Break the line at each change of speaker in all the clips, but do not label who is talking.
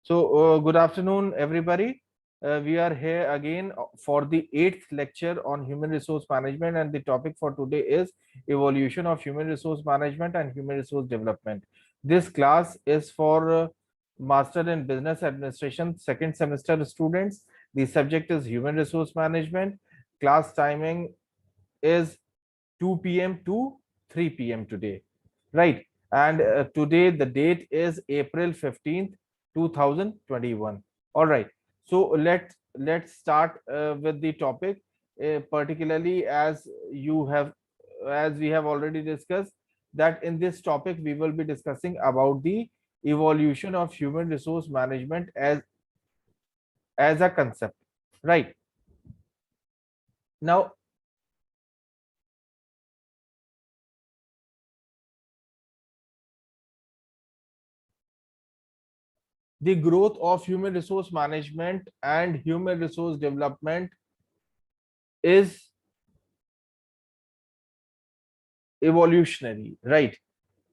Good afternoon, everybody. We are here again for the eighth lecture on human resource management, and the topic for today is evolution of human resource management and human resource development. This class is for Master in Business Administration second semester students. The subject is human resource management. Class timing is 2 p.m. to 3 p.m. today, right? And today the date is April 15th, 2021. All right. So let's start with the topic, particularly as we have already discussed that in this topic we will be discussing about the evolution of human resource management as a concept, right? Now, the growth of human resource management and human resource development is evolutionary, right?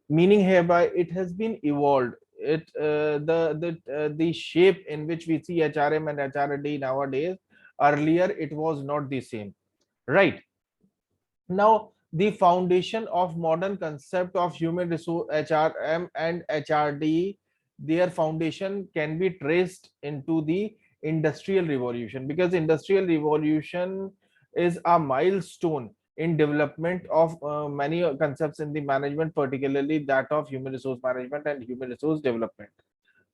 Meaning hereby it has been evolved. The shape in which we see HRM and HRD nowadays, earlier it was not the same, right? Now the foundation of modern concept of human resource HRM and HRD, their foundation can be traced into the industrial revolution, because industrial revolution is a milestone in development of many concepts in the management, particularly that of human resource management and human resource development,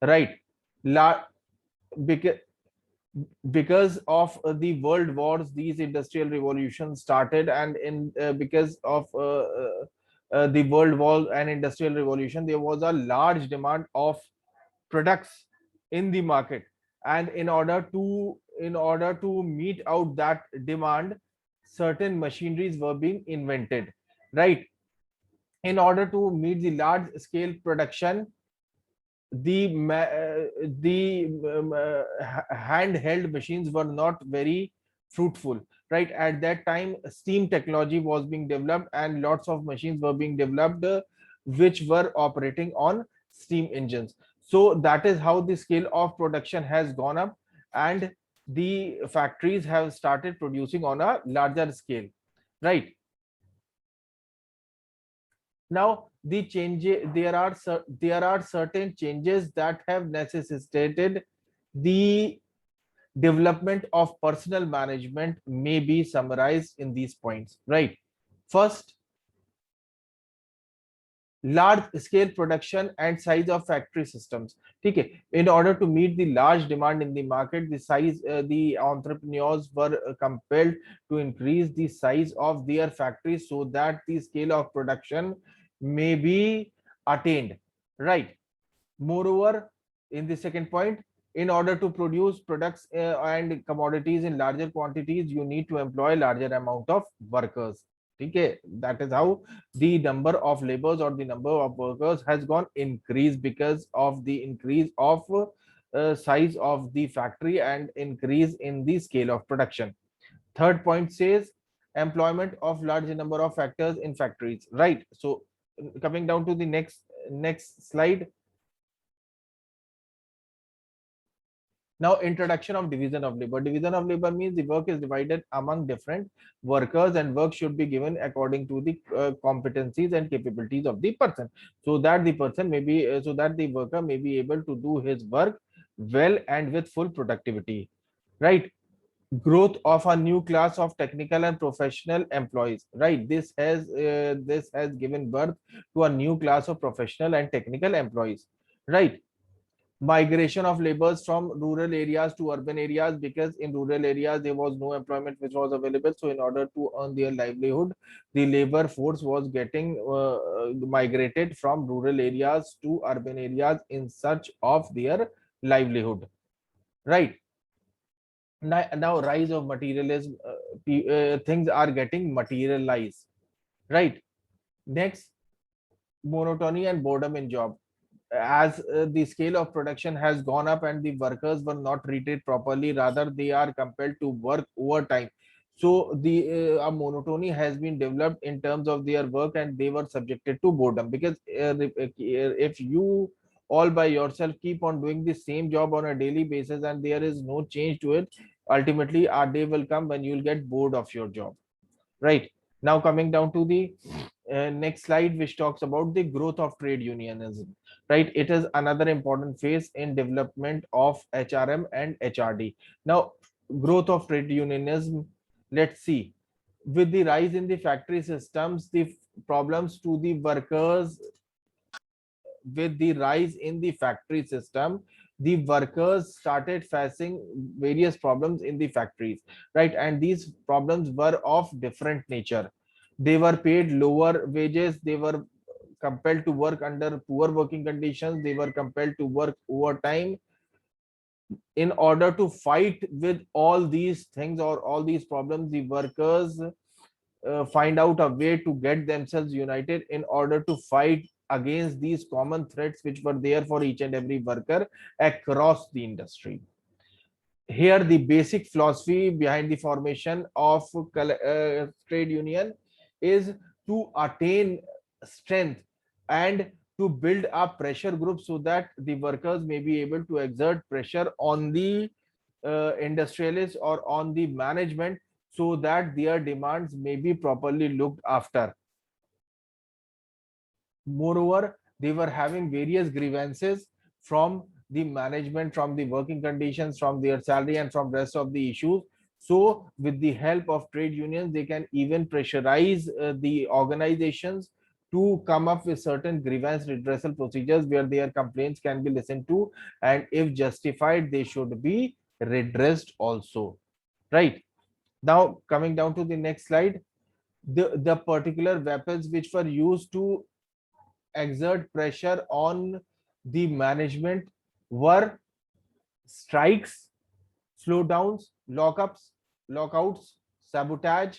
right? La because because of the world wars, these industrial revolutions started, and in because of the world war and industrial revolution, there was a large demand of products in the market, and in order to meet out that demand, certain machineries were being invented, right? In order to meet the large scale production, the handheld machines were not very fruitful, right? At that time steam technology was being developed and lots of machines were being developed, which were operating on steam engines. So that is how the scale of production has gone up, and the factories have started producing on a larger scale, right? Now the change, there are certain changes that have necessitated the development of personal management may be summarized in these points, right? First, large scale production and size of factory systems. Okay, in order to meet the large demand in the market, the entrepreneurs were compelled to increase the size of their factories so that the scale of production may be attained, right? Moreover, in the second point, in order to produce products and commodities in larger quantities, you need to employ larger amount of workers. Okay, that is how the number of laborers or the number of workers has gone increase because of the increase of size of the factory and increase in the scale of production. Third point says employment of large number of factors in factories, right? So coming down to the next slide. Now, introduction of division of labor. Division of labor means the work is divided among different workers, and work should be given according to the competencies and capabilities of the person, so that the person may be, so that the worker may be able to do his work well and with full productivity, right? Growth of a new class of technical and professional employees, right? This has given birth to a new class of professional and technical employees, right? Migration of laborers from rural areas to urban areas, because in rural areas there was no employment which was available, so in order to earn their livelihood, the labor force was getting migrated from rural areas to urban areas in search of their livelihood, right? Now rise of materialism, things are getting materialized, right? Next, monotony and boredom in job. As the scale of production has gone up and the workers were not treated properly, rather they are compelled to work overtime, so the a monotony has been developed in terms of their work and they were subjected to boredom, because if you all by yourself, keep on doing the same job on a daily basis, and there is no change to it, ultimately our day will come when you'll get bored of your job, right? Now coming down to the next slide, which talks about the growth of trade unionism, right? It is another important phase in development of HRM and HRD. Now, growth of trade unionism, let's see. With the rise in the factory systems, the problems to the workers, with the rise in the factory system, the workers started facing various problems in the factories, right? And these problems were of different nature. They were paid lower wages, they were compelled to work under poor working conditions, they were compelled to work overtime. In order to fight with all these things or all these problems, the workers find out a way to get themselves united in order to fight against these common threats which were there for each and every worker across the industry. Here the basic philosophy behind the formation of trade union is to attain strength and to build a pressure group so that the workers may be able to exert pressure on the industrialists or on the management so that their demands may be properly looked after. Moreover, they were having various grievances from the management, from the working conditions, from their salary, and from rest of the issues. So with the help of trade unions, they can even pressurize the organizations to come up with certain grievance redressal procedures where their complaints can be listened to, and if justified, they should be redressed also, right? Now coming down to the next slide, the particular weapons which were used to exert pressure on the management were strikes, slowdowns, lockups, lockouts, sabotage,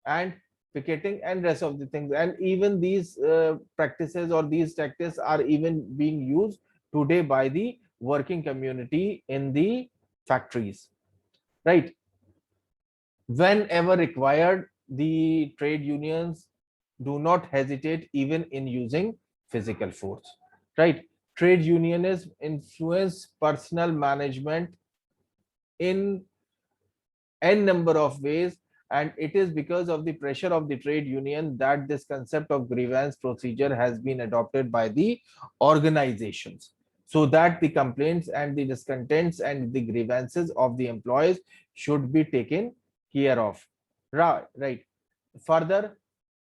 and picketing, and rest of the things. And even these practices or these tactics are even being used today by the working community in the factories, right? Whenever required, the trade unions do not hesitate even in using physical force, right? Trade unionists influence personal management in n number of ways, and it is because of the pressure of the trade union that this concept of grievance procedure has been adopted by the organizations, so that the complaints and the discontents and the grievances of the employees should be taken care of, right? Further,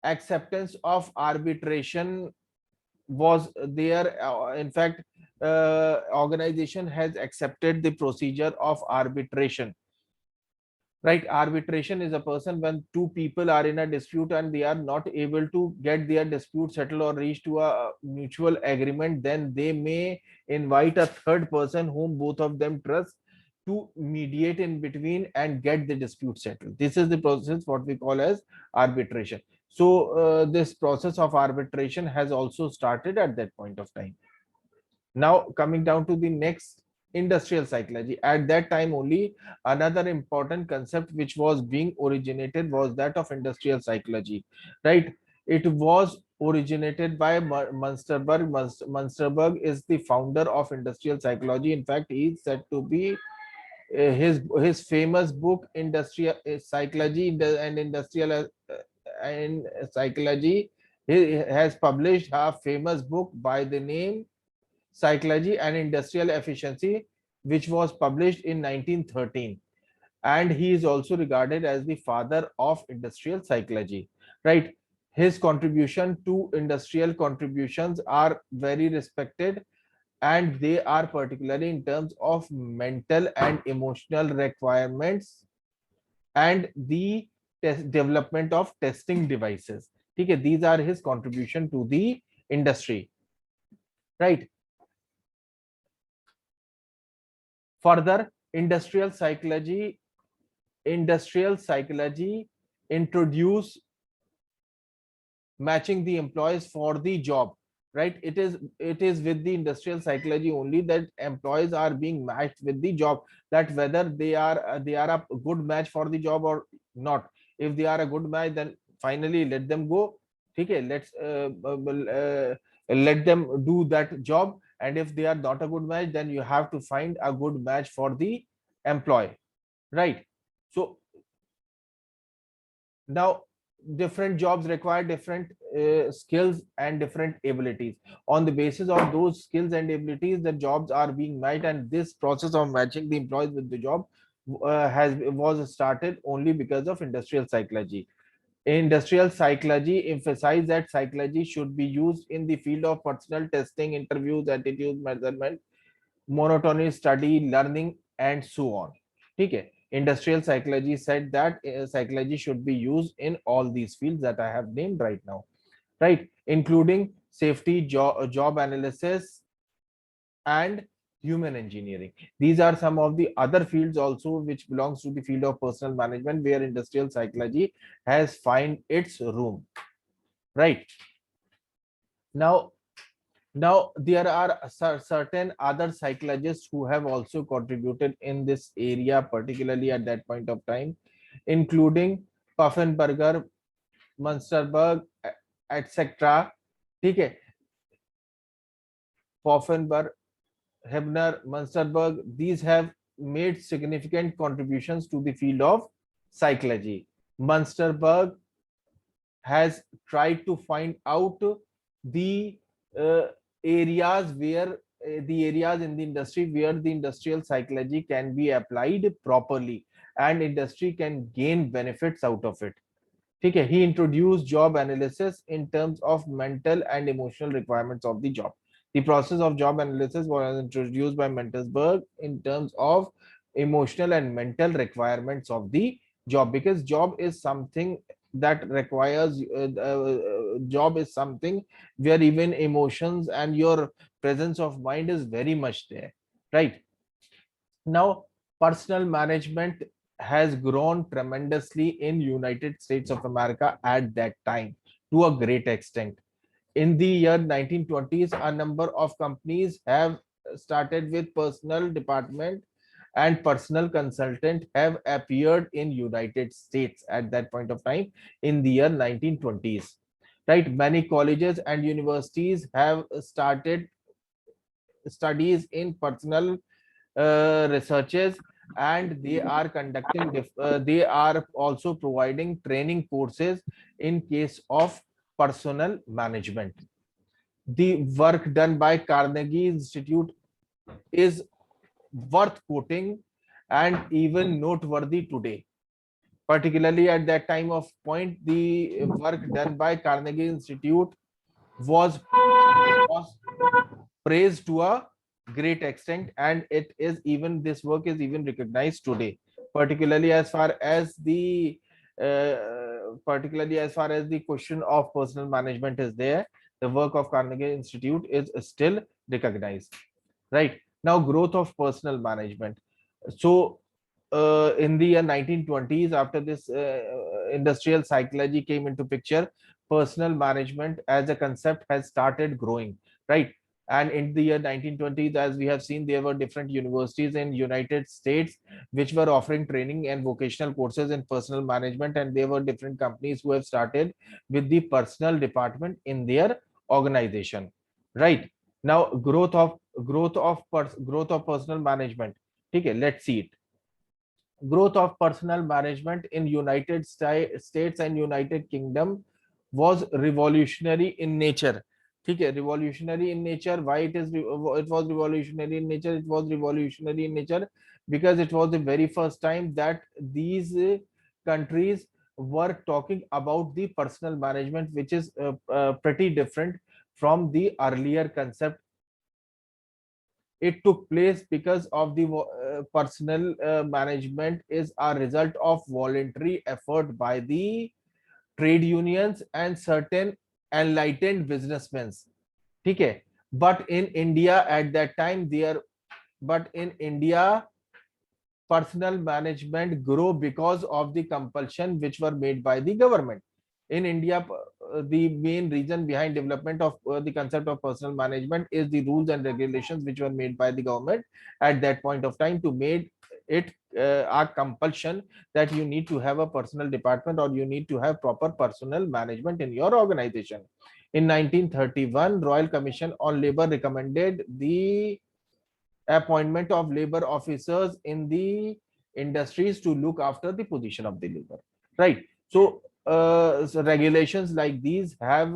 acceptance of arbitration was there. In fact, organization has accepted the procedure of arbitration, right? Arbitration is a person when two people are in a dispute and they are not able to get their dispute settled or reach to a mutual agreement, then they may invite a third person whom both of them trust to mediate in between and get the dispute settled. This is the process what we call as arbitration. So this process of arbitration has also started at that point of time. Now coming down to the next, industrial psychology. At that time only, another important concept which was being originated was that of industrial psychology, right? It was originated by Munsterberg. Munsterberg is the founder of industrial psychology. In fact, he is said to be his famous book industrial psychology and industrial and psychology. He has published a famous book by the name Psychology and Industrial Efficiency, which was published in 1913. And he is also regarded as the father of industrial psychology, right? His contribution to industrial contributions are very respected, and they are particularly in terms of mental and emotional requirements and the development of testing devices. Okay, these are his contribution to the industry, right? Further, industrial psychology introduce matching the employees for the job, right? It is with the industrial psychology only that employees are being matched with the job, that whether they are a good match for the job or not. If they are a good match, then finally let them go. Okay, let them do that job, and if they are not a good match, then you have to find a good match for the employee, right? So now different jobs require different skills and different abilities. On the basis of those skills and abilities, the jobs are being met, and this process of matching the employees with the job has was started only because of industrial psychology. Industrial psychology emphasized that psychology should be used in the field of personal testing, interviews, attitude measurement, monotony study, learning, and so on. Okay. Industrial psychology said that psychology should be used in all these fields that I have named right now, right? Including safety, job analysis, and human engineering. These are some of the other fields also which belongs to the field of personal management, where industrial psychology has find its room, right? Now, there are certain other psychologists who have also contributed in this area, particularly at that point of time, including Puffenberger, Munsterberg, etc. Okay, Poffenberg, Hebner, Munsterberg, these have made significant contributions to the field of psychology. Munsterberg has tried to find out the uh, areas where the areas in the industry where the industrial psychology can be applied properly and industry can gain benefits out of it. ठीक है, he introduced job analysis in terms of mental and emotional requirements of the job. The process of job analysis was introduced by Mentersburg in terms of emotional and mental requirements of the job, because job is something that requires job is something where even emotions and your presence of mind is very much there, right? Now, personal management has grown tremendously in United States of America at that time to a great extent. In the year 1920s, a number of companies have started with personal department, and personal consultant have appeared in United States at that point of time in the year 1920s. Right, many colleges and universities have started studies in personal researches, and they are they are also providing training courses in case of personal management. The work done by Carnegie Institute is worth quoting and even noteworthy today. Particularly at that time of point, the work done by Carnegie Institute was was praised to a great extent, and it is even this work is even recognized today, particularly as far as the question of personal management is there. The work of Carnegie Institute is still recognized. Right, now, growth of personal management. So in the year 1920s, after this industrial psychology came into picture, personal management as a concept has started growing, right? And in the year 1920s, as we have seen, there were different universities in United States which were offering training and vocational courses in personal management, and there were different companies who have started with the personal department in their organization, right? Now, growth of personal management. Okay, let's see it. Growth of personal management in United States and United Kingdom was revolutionary in nature. Okay, revolutionary in nature. Why it was revolutionary in nature? It was revolutionary in nature because it was the very first time that these countries were talking about the personal management, which is pretty different from the earlier concept. It took place because of the personal management is a result of voluntary effort by the trade unions and certain enlightened businessmen. Okay, but in India at that time there but in India, personal management grow because of the compulsion which were made by the government. In India, the main reason behind development of the concept of personal management is the rules and regulations which were made by the government at that point of time to make it a compulsion that you need to have a personal department or you need to have proper personal management in your organization. In 1931, Royal Commission on Labor recommended the appointment of labor officers in the industries to look after the position of the labor, right? So regulations like these have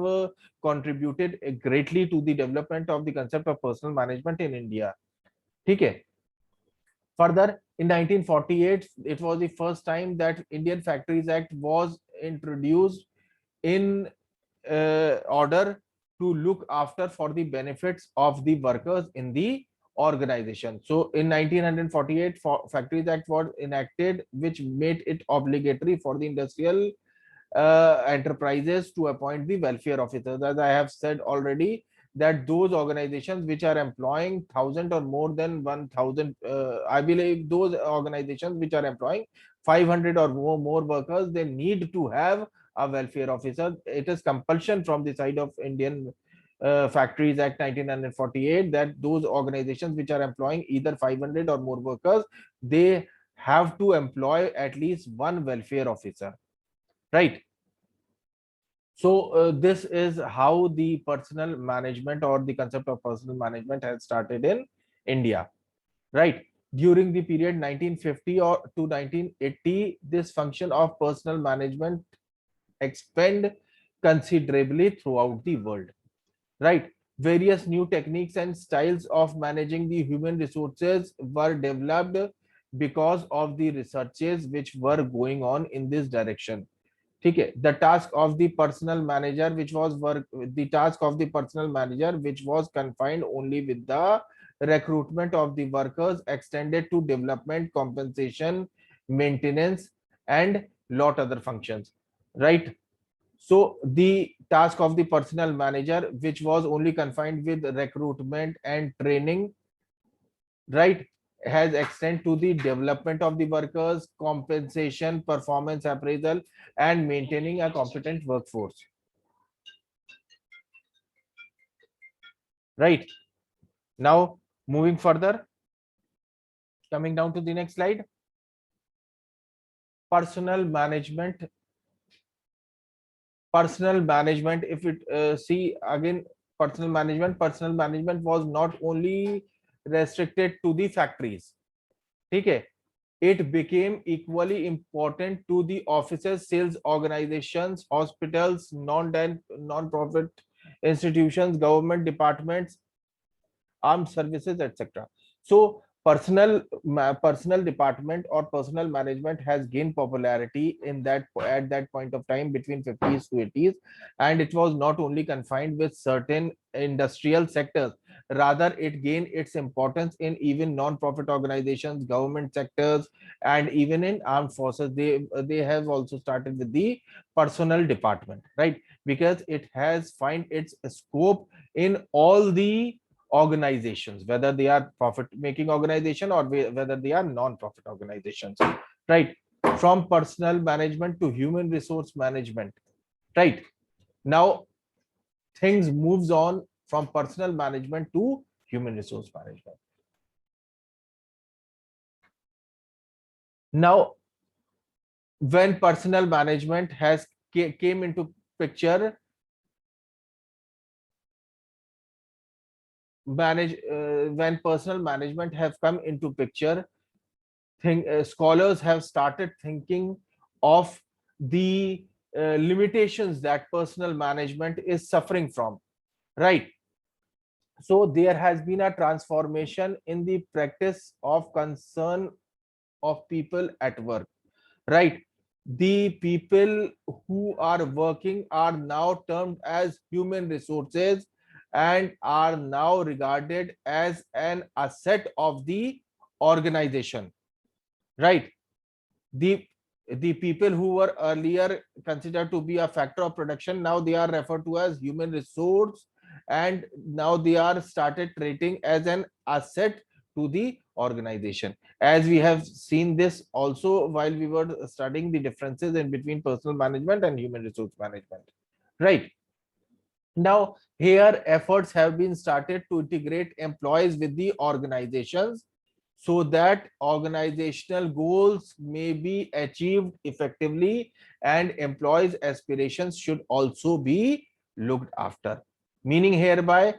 contributed greatly to the development of the concept of personal management in India. Okay. Further, in 1948, it was the first time that Indian Factories Act was introduced in order to look after for the benefits of the workers in the organization. So in 1948, Factories Act was enacted, which made it obligatory for the industrial enterprises to appoint the welfare officers. As I have said already, that those organizations which are employing 1,000 or more than 1,000, I believe those organizations which are employing 500 or more workers, they need to have a welfare officer. It is compulsion from the side of Indian Factories Act 1948 that those organizations which are employing either 500 or more workers, they have to employ at least one welfare officer, right? So this is how the personal management or the concept of personal management has started in India, right? During the period 1950 or to 1980, this function of personal management expand considerably throughout the world, right? Various new techniques and styles of managing the human resources were developed because of the researches which were going on in this direction. ठीक है, the task of the personal manager which was work the task of the personal manager which was confined only with the recruitment of the workers extended to development, compensation, maintenance, and lot other functions, right? So the task of the personal manager which was only confined with recruitment and training, right, has extended to the development of the workers, compensation, performance appraisal, and maintaining a competent workforce, right? Now moving further, coming down to the next slide. Personal management. Personal management, if it see again, personal management was not only restricted to the factories, okay, it became equally important to the offices, sales organizations, hospitals, non-profit institutions, government departments, armed services, etc. So personal department or personal management has gained popularity in that at that point of time between 50s to 80s, and it was not only confined with certain industrial sectors, rather it gained its importance in even non-profit organizations, government sectors, and even in armed forces. They have also started with the personal department, right? Because it has find its scope in all the organizations, whether they are profit making organization or whether they are non-profit organizations, right? From personal management to human resource management, right? Now things moves on from personal management to human resource management. Now when personal management has came into picture, when personal management have come into picture, scholars have started thinking of the limitations that personal management is suffering from, right? So there has been a transformation in the practice of concern of people at work, right? The people who are working are now termed as human resources and are now regarded as an asset of the organization, right? The the people who were earlier considered to be a factor of production, now they are referred to as human resource, and now they are started treating as an asset to the organization. As we have seen this also while we were studying the differences in between personal management and human resource management, right? Now here efforts have been started to integrate employees with the organizations so that organizational goals may be achieved effectively and employees aspirations should also be looked after. Meaning hereby,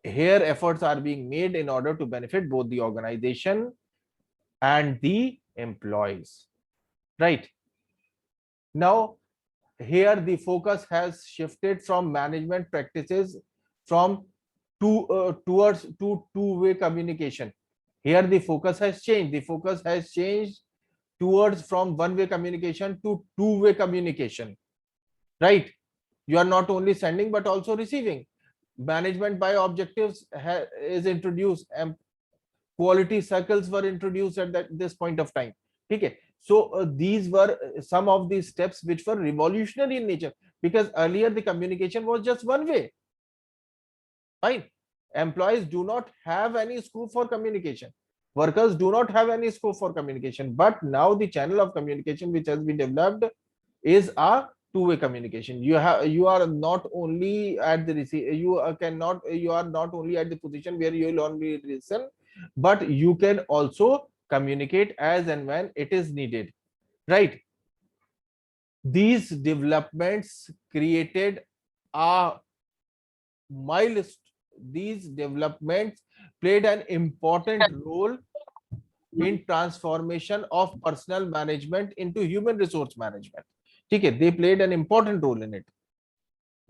here efforts are being made in order to benefit both the organization and the employees. Right. Now, here the focus has shifted from management practices from towards two-way communication. Here the focus has changed. The focus has changed towards from one-way communication to two-way communication. Right. You are not only sending but also receiving. Management by objectives is introduced, and quality circles were introduced at this point of time. Okay. So these were some of these steps which were revolutionary in nature, because earlier the communication was just one way. Fine. Employees do not have any scope for communication. Workers do not have any scope for communication. But now the channel of communication which has been developed is a two-way communication. You are not only at the you are not only at the position where you will only listen, but you can also communicate as and when it is needed. Right. These developments created a milestone. These developments played an important role in transformation of personnel management into human resource management. Okay, they played an important role in it.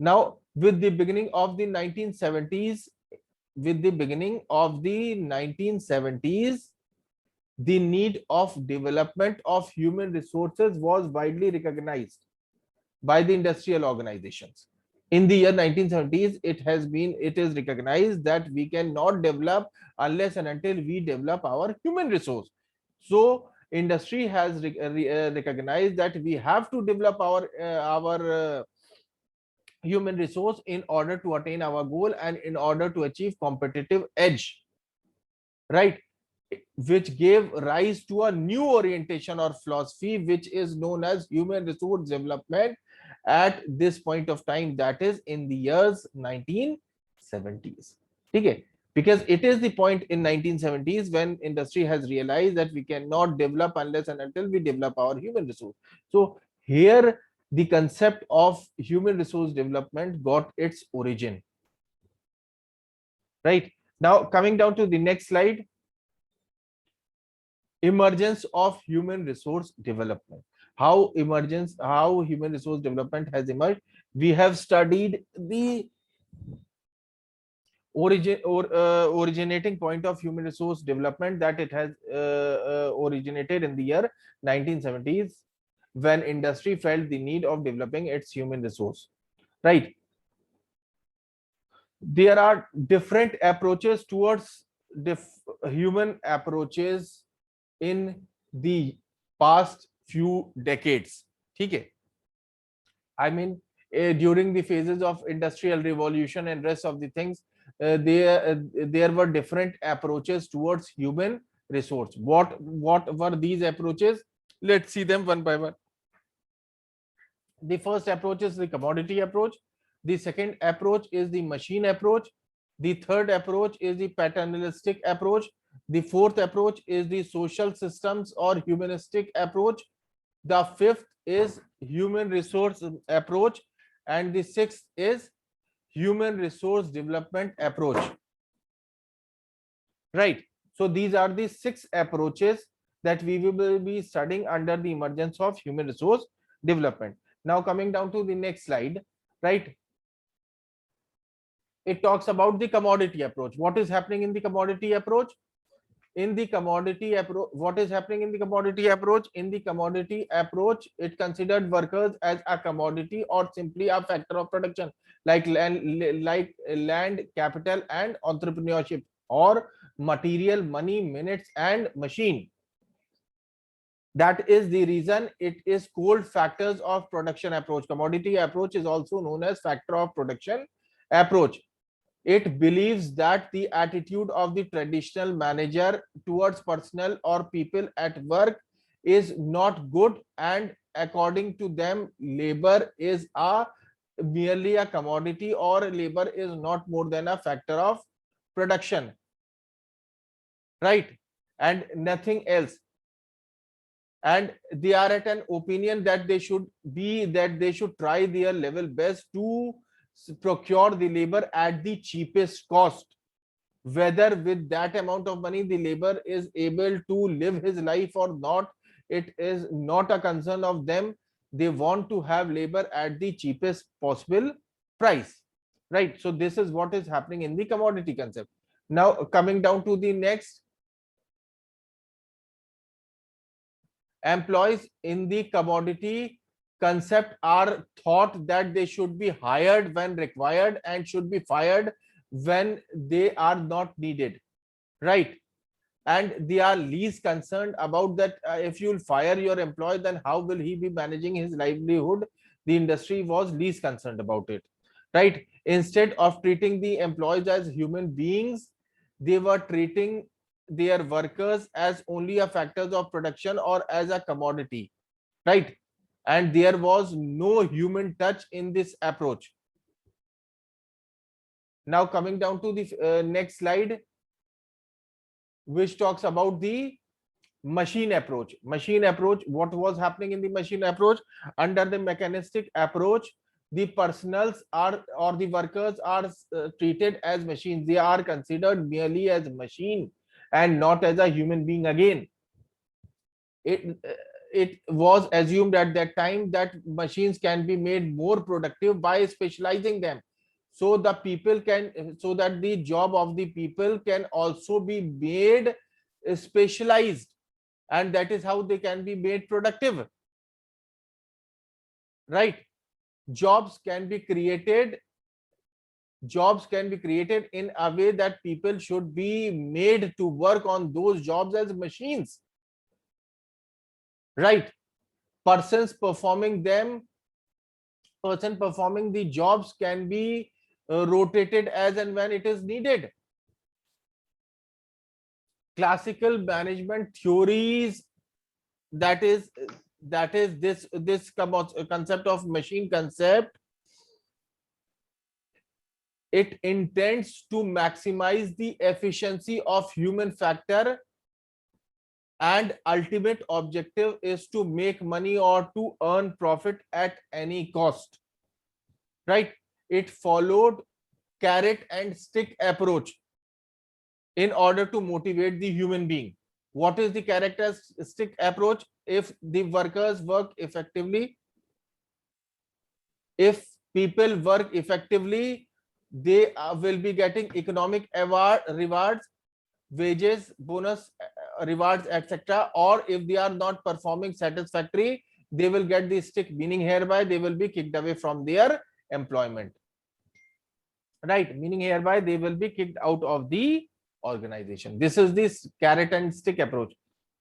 Now, with the beginning of the 1970s, the need of development of human resources was widely recognized by the industrial organizations. In the year 1970s, it is recognized that we cannot develop unless and until we develop our human resource. So industry has recognized that we have to develop our human resource in order to attain our goal and in order to achieve competitive edge. Right. Which gave rise to a new orientation or philosophy which is known as human resource development at this point of time, that is in the years 1970s. Okay. Because it is the point in 1970s when industry has realized that we cannot develop unless and until we develop our human resource. So here the concept of human resource development got its origin. Right. Now coming down to the next slide. Emergence of human resource development. How human resource development has emerged. We have studied the originating point of human resource development, that it has originated in the year 1970s when industry felt the need of developing its human resource. Right. There are different approaches towards human approaches in the past few decades. Okay. I mean, during the phases of industrial revolution and rest of the things, there were different approaches towards human resource. What were these approaches? Let's see them one by one. The first approach is the commodity approach. The second approach is the machine approach. The third approach is the paternalistic approach. The fourth approach is the social systems or humanistic approach. The fifth is human resource approach. And the sixth is human resource development approach. Right. So these are the 6 approaches that we will be studying under the emergence of human resource development. Now coming down to the next slide, right? It talks about the commodity approach. What is happening in the commodity approach? In the commodity approach, what is happening in the commodity approach? In the commodity approach, it considered workers as a commodity or simply a factor of production, like land, capital, and entrepreneurship, or material, money, minutes, and machine. That is the reason it is called factors of production approach. Commodity approach is also known as factor of production approach. It believes that the attitude of the traditional manager towards personnel or people at work is not good, and according to them, labor is merely a commodity, or labor is not more than a factor of production, right, and nothing else. And they are at an opinion that they should try their level best to procure the labor at the cheapest cost. Whether with that amount of money the labor is able to live his life or not, it is not a concern of them. They want to have labor at the cheapest possible price, right? So this is what is happening in the commodity concept. Now coming down to the next, employees in the commodity concept are thought that they should be hired when required and should be fired when they are not needed, right? And they are least concerned about that. If you'll fire your employee, then how will he be managing his livelihood? The industry was least concerned about it, right? Instead of treating the employees as human beings, they were treating their workers as only a factors of production or as a commodity, right? And there was no human touch in this approach. Now coming down to the next slide, which talks about the machine approach. Machine approach, what was happening in the machine approach? Under the mechanistic approach, the personals are, or the workers are treated as machines. They are considered merely as machine and not as a human being again. It was assumed at that time that machines can be made more productive by specializing them, so the people can, so that the job of the people can also be made specialized, and that is how they can be made productive, right? jobs can be created Jobs can be created in a way that people should be made to work on those jobs as machines, right? persons performing them Person performing the jobs can be rotated as and when it is needed. Classical management theories, that is this concept of machine concept, it intends to maximize the efficiency of human factor, and ultimate objective is to make money or to earn profit at any cost, right? It followed carrot and stick approach in order to motivate the human being. What is the characteristic approach? If the workers work effectively, if people work effectively, they will be getting economic rewards, wages, bonus, rewards, etc. Or if they are not performing satisfactory, they will get the stick, meaning hereby they will be kicked away from their employment, right? Meaning hereby they will be kicked out of the organization. This is this carrot and stick approach.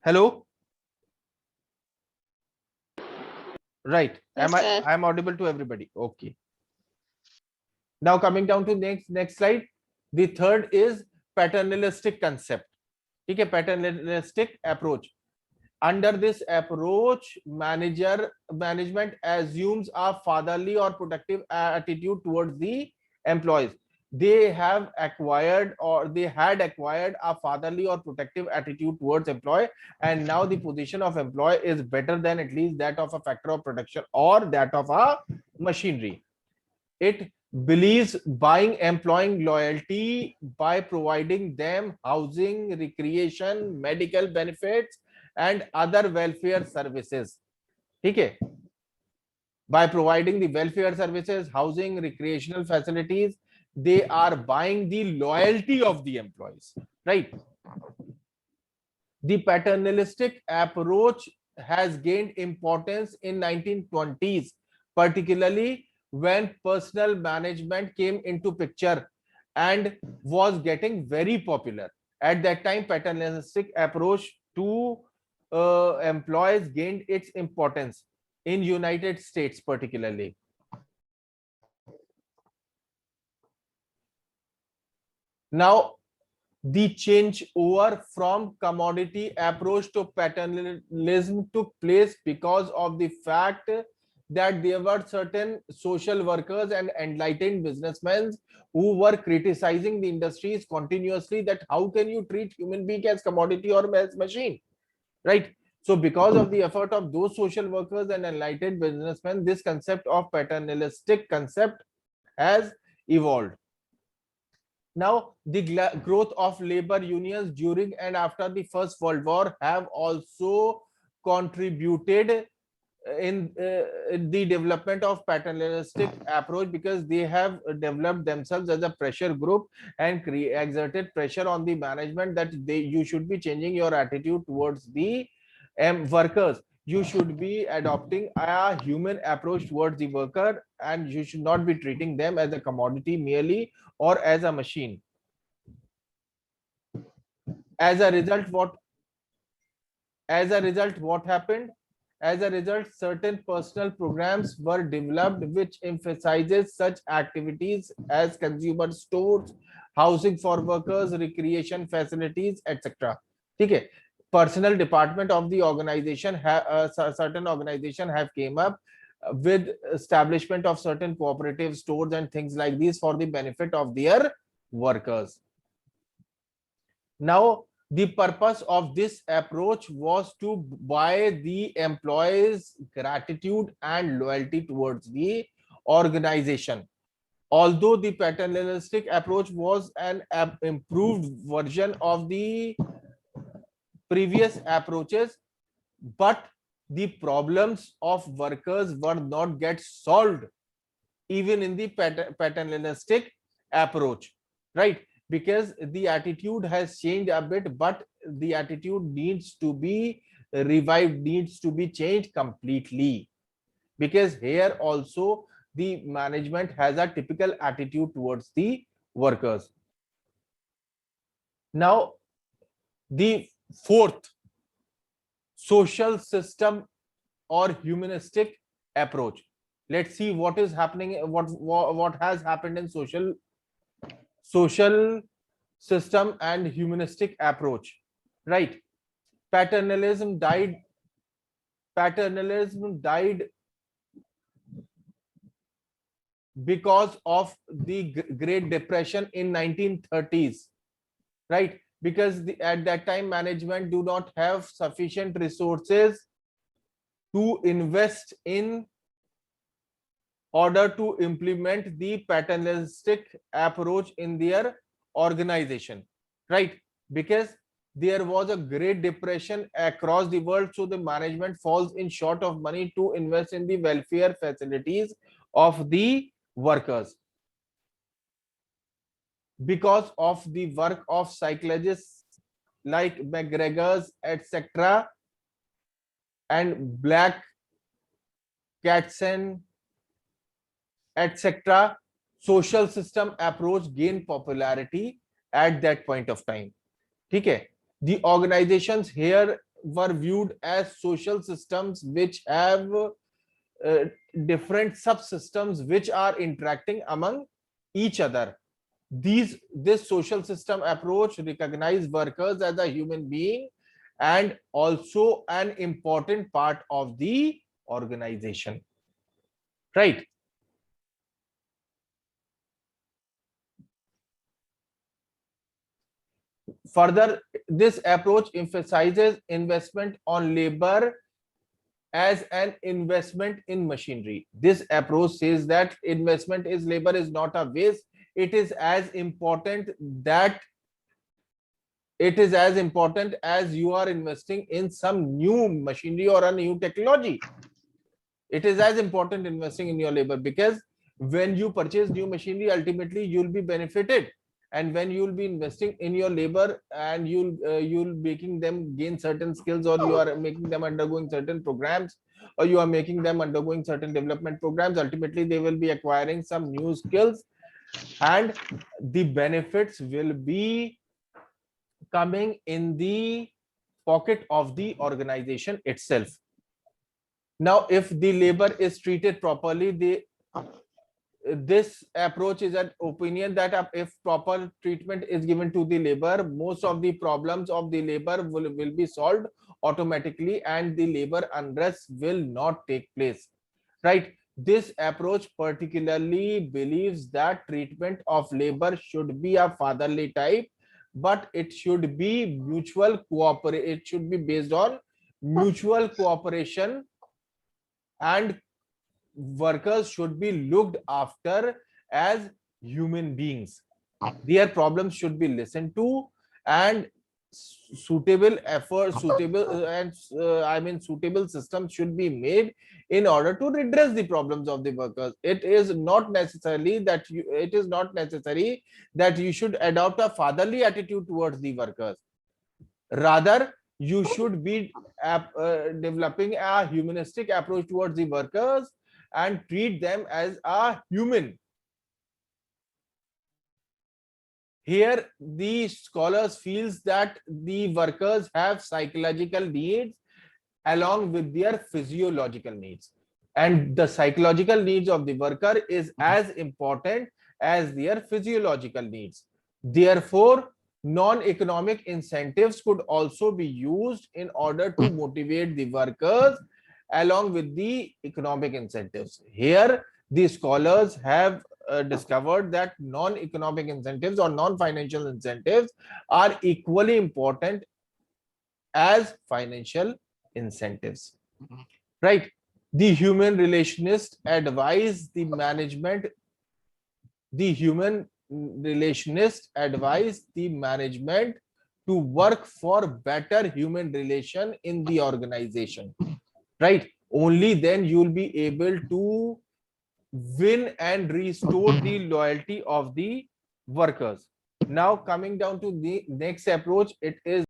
Hello, right?
Yes, sir.
I'm audible to everybody? Okay. Now coming down to next slide. The third is paternalistic concept. Okay, paternalistic approach. Under this approach, management assumes a fatherly or protective attitude towards the employees. They have acquired, or they had acquired, a fatherly or protective attitude towards employee, and now the position of employee is better than at least that of a factor of production or that of a machinery. It believes buying employing loyalty by providing them housing, recreation, medical benefits, and other welfare services. Okay, by providing the welfare services, housing, recreational facilities, they are buying the loyalty of the employees, right? The paternalistic approach has gained importance in 1920s, particularly when personal management came into picture and was getting very popular. At that time, paternalistic approach to employees gained its importance in United States particularly. Now the change over from commodity approach to paternalism took place because of the fact that there were certain social workers and enlightened businessmen who were criticizing the industries continuously, that how can you treat human being as commodity or as machine, right? So because of the effort of those social workers and enlightened businessmen, this concept of paternalistic concept has evolved. Now, the growth of labor unions during and after the First World War have also contributed in the development of paternalistic approach, because they have developed themselves as a pressure group and exerted pressure on the management that you should be changing your attitude towards the workers. You should be adopting a human approach towards the worker, and you should not be treating them as a commodity merely or as a machine. As a result, what happened? As a result, certain personal programs were developed which emphasizes such activities as consumer stores, housing for workers, recreation facilities, etc. Okay. Personal department of the organization, certain organization have came up with establishment of certain cooperative stores and things like these for the benefit of their workers. Now, the purpose of this approach was to buy the employees' gratitude and loyalty towards the organization. Although the paternalistic approach was an improved version of the previous approaches, but the problems of workers were not get solved even in the paternalistic approach, right? Because the attitude has changed a bit, but the attitude needs to be revived, needs to be changed completely, because here also the management has a typical attitude towards the workers. Now, the fourth, social system or humanistic approach. Let's see what is happening, what has happened in social system and humanistic approach, right? Paternalism died because of the Great Depression in 1930s, right? Because at that time management do not have sufficient resources to invest in order to implement the paternalistic approach in their organization, right? Because there was a Great Depression across the world, so the management falls in short of money to invest in the welfare facilities of the workers. Because of the work of psychologists like McGregor's, etc., and Black, Katzen, etc., social system approach gained popularity at that point of time. Okay, the organizations here were viewed as social systems which have different subsystems which are interacting among each other. This social system approach recognized workers as a human being and also an important part of the organization, right? Further, this approach emphasizes investment on labor as an investment in machinery. This approach says that investment is labor is not a waste. It is as important as you are investing in some new machinery or a new technology. It is as important investing in your labor, because when you purchase new machinery, ultimately you'll be benefited, and when you'll be investing in your labor and you'll making them gain certain skills, or you are making them undergoing certain programs, or you are making them undergoing certain development programs, ultimately they will be acquiring some new skills, and the benefits will be coming in the pocket of the organization itself. Now, if the labor is treated properly, this approach is an opinion that if proper treatment is given to the labor, most of the problems of the labor will be solved automatically, and the labor unrest will not take place, right? This approach particularly believes that treatment of labor should be a fatherly type, but it should be mutual cooperation. It should be based on mutual cooperation, and workers should be looked after as human beings. Their problems should be listened to, and suitable effort, suitable systems should be made in order to redress the problems of the workers. It is not necessary that you should adopt a fatherly attitude towards the workers. Rather, you should be developing a humanistic approach towards the workers and treat them as a human. Here, the scholars feels that the workers have psychological needs along with their physiological needs, and the psychological needs of the worker is as important as their physiological needs. Therefore, non-economic incentives could also be used in order to motivate the workers along with the economic incentives. Here, the scholars have discovered that non-economic incentives or non-financial incentives are equally important as financial incentives. Right? The human relationist advise the management, the human relationist advise the management to work for better human relation in the organization. Right? Only then you will be able to win and restore the loyalty of the workers. Now coming down to the next approach, it is